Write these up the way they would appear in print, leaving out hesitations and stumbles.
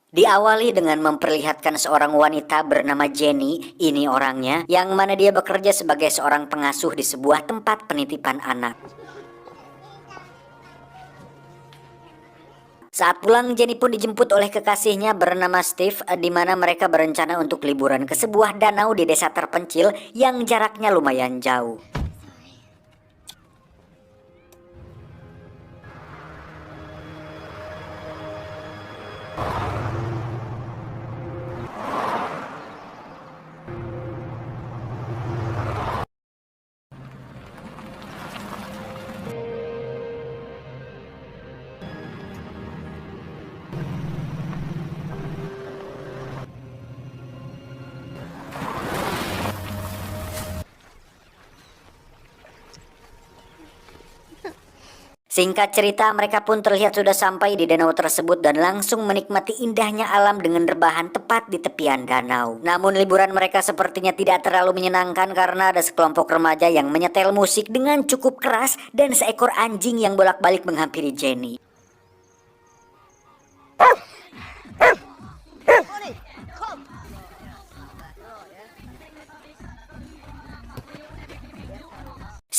Diawali dengan memperlihatkan seorang wanita bernama Jenny, ini orangnya, yang mana dia bekerja sebagai seorang pengasuh di sebuah tempat penitipan anak. Saat pulang, Jenny pun dijemput oleh kekasihnya bernama Steve, di mana mereka berencana untuk liburan ke sebuah danau di desa terpencil yang jaraknya lumayan jauh. Singkat cerita, mereka pun terlihat sudah sampai di danau tersebut dan langsung menikmati indahnya alam dengan rebahan tepat di tepian danau. Namun liburan mereka sepertinya tidak terlalu menyenangkan karena ada sekelompok remaja yang menyetel musik dengan cukup keras dan seekor anjing yang bolak-balik menghampiri Jenny.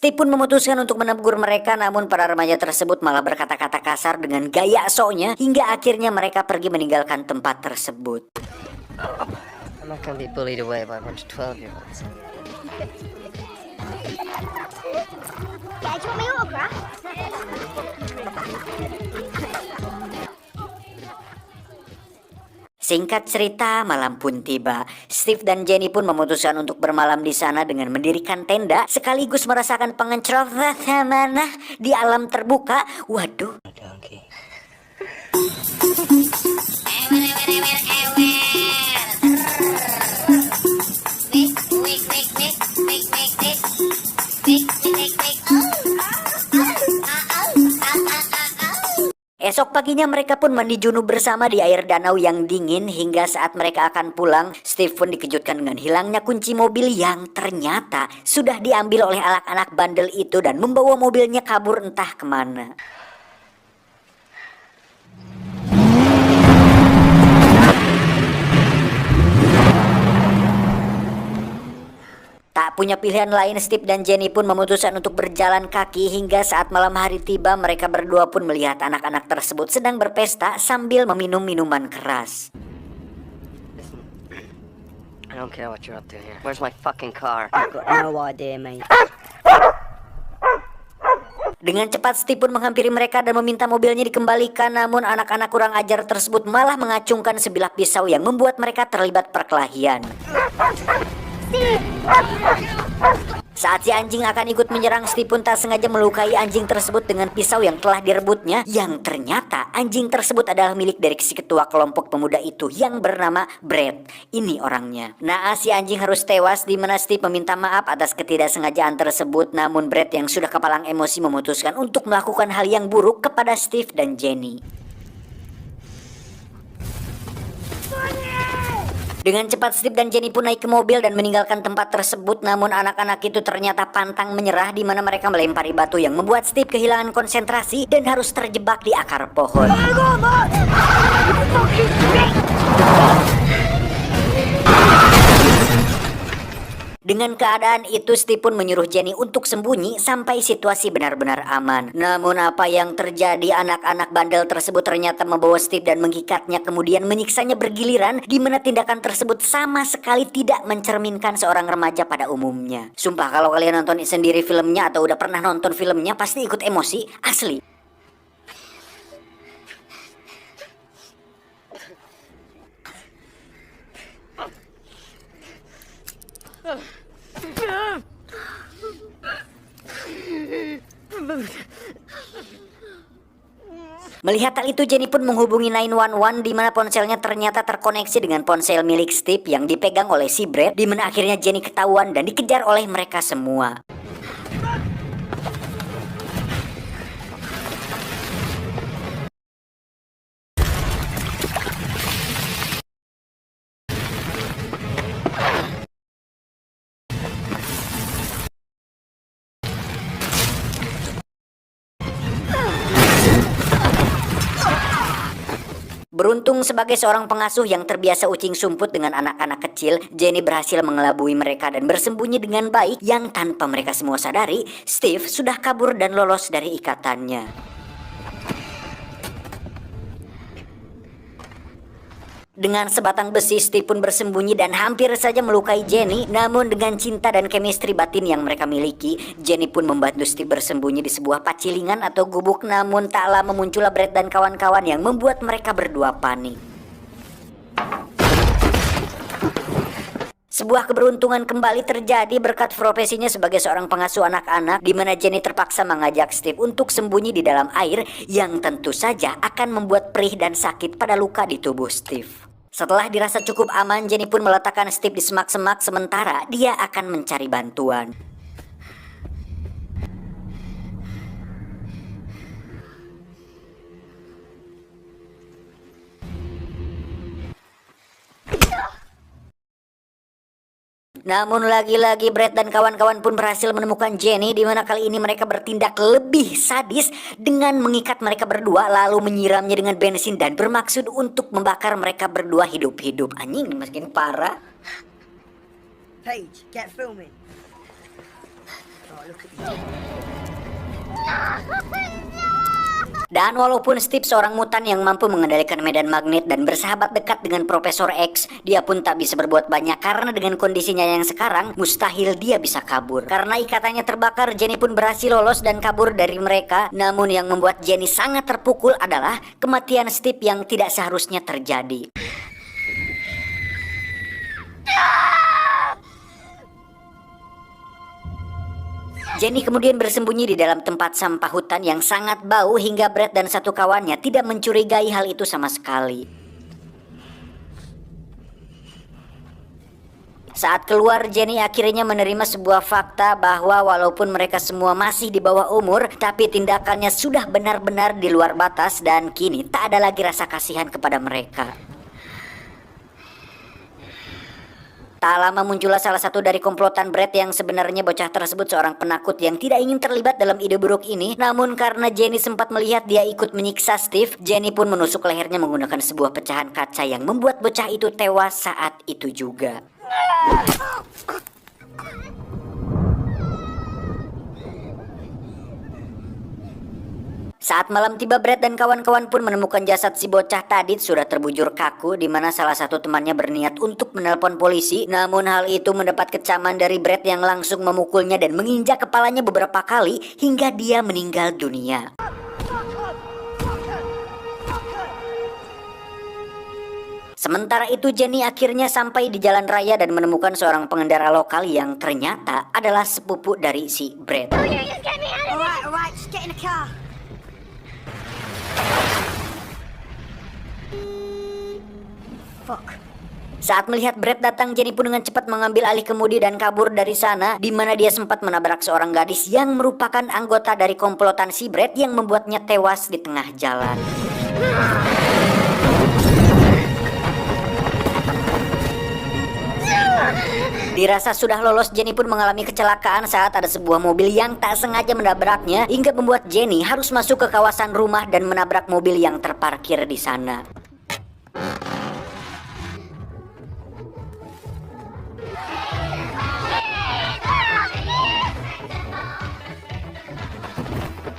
Steve pun memutuskan untuk menegur mereka, namun para remaja tersebut malah berkata-kata kasar dengan gaya sok-nya hingga akhirnya mereka pergi meninggalkan tempat tersebut. I'm not gonna be bullied away by a bunch of 12-year-olds. Yeah, do you want my autograph? Singkat cerita, malam pun tiba. Steve dan Jenny pun memutuskan untuk bermalam di sana dengan mendirikan tenda sekaligus merasakan pengencrotan mana di alam terbuka. Waduh. Esok paginya mereka pun mandi junub bersama di air danau yang dingin hingga saat mereka akan pulang, Steve pun dikejutkan dengan hilangnya kunci mobil yang ternyata sudah diambil oleh anak-anak bandel itu dan membawa mobilnya kabur entah kemana. Tak punya pilihan lain, Steve dan Jenny pun memutuskan untuk berjalan kaki hingga saat malam hari tiba mereka berdua pun melihat anak-anak tersebut sedang berpesta sambil meminum minuman keras. I don't care what you're up to here. Where's my fucking car? I've got no idea, mate. Dengan cepat Steve pun menghampiri mereka dan meminta mobilnya dikembalikan, namun anak-anak kurang ajar tersebut malah mengacungkan sebilah pisau yang membuat mereka terlibat perkelahian. Saat si anjing akan ikut menyerang, Steve pun tak sengaja melukai anjing tersebut dengan pisau yang telah direbutnya, yang ternyata anjing tersebut adalah milik dari si ketua kelompok pemuda itu yang bernama Brett. Ini orangnya. Naas si anjing harus tewas, di mana Steve meminta maaf atas ketidaksengajaan tersebut, namun Brett yang sudah kepalang emosi memutuskan untuk melakukan hal yang buruk kepada Steve dan Jenny. Dengan cepat Steve dan Jenny pun naik ke mobil dan meninggalkan tempat tersebut, namun anak-anak itu ternyata pantang menyerah, di mana mereka melempari batu yang membuat Steve kehilangan konsentrasi dan harus terjebak di akar pohon. Dengan keadaan itu, Steve pun menyuruh Jenny untuk sembunyi sampai situasi benar-benar aman. Namun apa yang terjadi, anak-anak bandel tersebut ternyata membawa Steve dan mengikatnya kemudian menyiksanya bergiliran, di mana tindakan tersebut sama sekali tidak mencerminkan seorang remaja pada umumnya. Sumpah kalau kalian nonton sendiri filmnya atau udah pernah nonton filmnya pasti ikut emosi, asli. Melihat hal itu, Jenny pun menghubungi 911, di mana ponselnya ternyata terkoneksi dengan ponsel milik Steve yang dipegang oleh si Brett, di mana akhirnya Jenny ketahuan dan dikejar oleh mereka semua. Beruntung sebagai seorang pengasuh yang terbiasa ucing sumput dengan anak-anak kecil, Jenny berhasil mengelabui mereka dan bersembunyi dengan baik yang tanpa mereka semua sadari, Steve sudah kabur dan lolos dari ikatannya. Dengan sebatang besi, Steve pun bersembunyi dan hampir saja melukai Jenny. Namun dengan cinta dan chemistry batin yang mereka miliki, Jenny pun membantu Steve bersembunyi di sebuah pacilingan atau gubuk. Namun tak lama muncullah Brad dan kawan-kawan yang membuat mereka berdua panik. Sebuah keberuntungan kembali terjadi berkat profesinya sebagai seorang pengasuh anak-anak, di mana Jenny terpaksa mengajak Steve untuk sembunyi di dalam air yang tentu saja akan membuat perih dan sakit pada luka di tubuh Steve. Setelah dirasa cukup aman, Jenny pun meletakkan Steve di semak-semak sementara dia akan mencari bantuan. Namun lagi-lagi Brad dan kawan-kawan pun berhasil menemukan Jenny, di mana kali ini mereka bertindak lebih sadis dengan mengikat mereka berdua lalu menyiramnya dengan bensin dan bermaksud untuk membakar mereka berdua hidup-hidup. Anjing, makin parah. Paige, get filming. Oh, look at you. Dan walaupun Steve seorang mutan yang mampu mengendalikan medan magnet dan bersahabat dekat dengan Profesor X, dia pun tak bisa berbuat banyak karena dengan kondisinya yang sekarang, mustahil dia bisa kabur. Karena ikatannya terbakar, Jenny pun berhasil lolos dan kabur dari mereka. Namun yang membuat Jenny sangat terpukul adalah kematian Steve yang tidak seharusnya terjadi. Jenny kemudian bersembunyi di dalam tempat sampah hutan yang sangat bau hingga Brad dan satu kawannya tidak mencurigai hal itu sama sekali. Saat keluar, Jenny akhirnya menerima sebuah fakta bahwa walaupun mereka semua masih di bawah umur, tapi tindakannya sudah benar-benar di luar batas dan kini tak ada lagi rasa kasihan kepada mereka. Tak lama muncullah salah satu dari komplotan Brad yang sebenarnya bocah tersebut seorang penakut yang tidak ingin terlibat dalam ide buruk ini. Namun karena Jenny sempat melihat dia ikut menyiksa Steve, Jenny pun menusuk lehernya menggunakan sebuah pecahan kaca yang membuat bocah itu tewas saat itu juga. Saat malam tiba, Brad dan kawan-kawan pun menemukan jasad si bocah tadi sudah terbujur kaku, di mana salah satu temannya berniat untuk menelpon polisi. Namun hal itu mendapat kecaman dari Brad yang langsung memukulnya dan menginjak kepalanya beberapa kali hingga dia meninggal dunia. Sementara itu Jenny akhirnya sampai di jalan raya dan menemukan seorang pengendara lokal yang ternyata adalah sepupu dari si Brad. Alright, just get in the car. Fuck. Saat melihat Brad datang, Jenny pun dengan cepat mengambil alih kemudi dan kabur dari sana, di mana dia sempat menabrak seorang gadis yang merupakan anggota dari komplotan si Brad yang membuatnya tewas di tengah jalan. Dirasa sudah lolos, Jenny pun mengalami kecelakaan saat ada sebuah mobil yang tak sengaja menabraknya hingga membuat Jenny harus masuk ke kawasan rumah dan menabrak mobil yang terparkir di sana.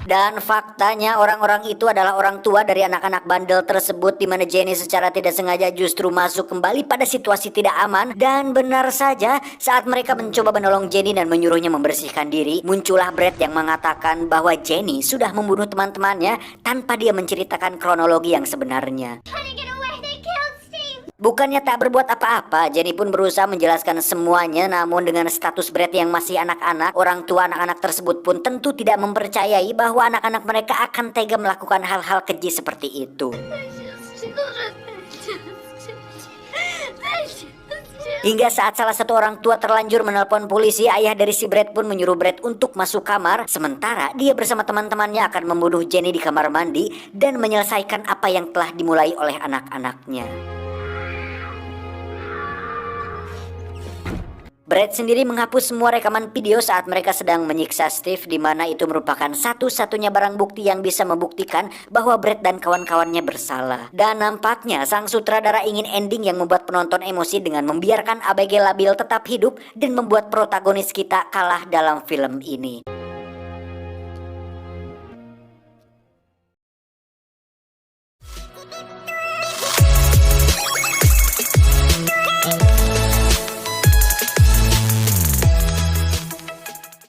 Dan faktanya orang-orang itu adalah orang tua dari anak-anak bandel tersebut, di mana Jenny secara tidak sengaja justru masuk kembali pada situasi tidak aman. Dan benar saja, saat mereka mencoba menolong Jenny dan menyuruhnya membersihkan diri, muncullah Brad yang mengatakan bahwa Jenny sudah membunuh teman-temannya tanpa dia menceritakan kronologi yang sebenarnya. Bukannya tak berbuat apa-apa, Jenny pun berusaha menjelaskan semuanya. Namun dengan status Brad yang masih anak-anak, orang tua anak-anak tersebut pun tentu tidak mempercayai bahwa anak-anak mereka akan tega melakukan hal-hal keji seperti itu. Hingga saat salah satu orang tua terlanjur menelpon polisi, ayah dari si Brad pun menyuruh Brad untuk masuk kamar. Sementara dia bersama teman-temannya akan membunuh Jenny di kamar mandi dan menyelesaikan apa yang telah dimulai oleh anak-anaknya. Brad sendiri menghapus semua rekaman video saat mereka sedang menyiksa Steve, di mana itu merupakan satu-satunya barang bukti yang bisa membuktikan bahwa Brad dan kawan-kawannya bersalah. Dan nampaknya sang sutradara ingin ending yang membuat penonton emosi dengan membiarkan ABG labil tetap hidup dan membuat protagonis kita kalah dalam film ini.